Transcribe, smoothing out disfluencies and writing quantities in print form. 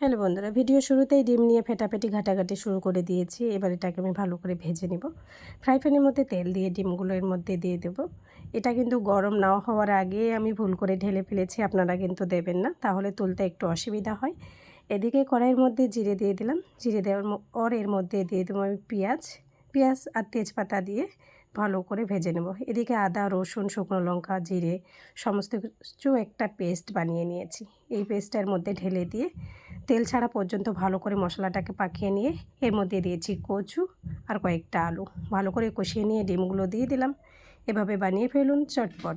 Hello বন্ধুরা, video শুরুতেই ডিম নিয়ে ফেটাফেটি ঘাটাঘাটি শুরু করে দিয়েছি। এবার এটাকে আমি ভালো করে ভেজে নেব। ফ্রাই প্যানের মধ্যে তেল দিয়ে ডিমগুলো এর মধ্যে দিয়ে দেব। এটা কিন্তু গরম না হওয়ার আগে আমি ভুল করে ঢেলে ফেলেছি, আপনারা কিন্তু দেবেন না, তাহলে তুলতে একটু অসুবিধা হয়। এদিকে কড়াইয়ের মধ্যে জিরে দিয়ে দিলাম। জিরে দেওয়ার পর এর মধ্যে দিয়ে দেবো আমি পেঁয়াজ আর তেজপাতা দিয়ে ভালো করে ভেজে নেব। এদিকে আদা, রসুন, শুকনো লঙ্কা, জিরে সমস্ত কিছু একটা পেস্ট বানিয়ে নিয়েছি। এই পেস্টটার মধ্যে ঢেলে দিয়ে তেল ছাড়া পর্যন্ত ভালো করে মশলাটাকে পাকিয়ে নিয়ে এর মধ্যে দিয়েছি কচু আর কয়েকটা আলু। ভালো করে কষিয়ে নিয়ে ডিমগুলো দিয়ে দিলাম। এভাবে বানিয়ে ফেলুন চটপট।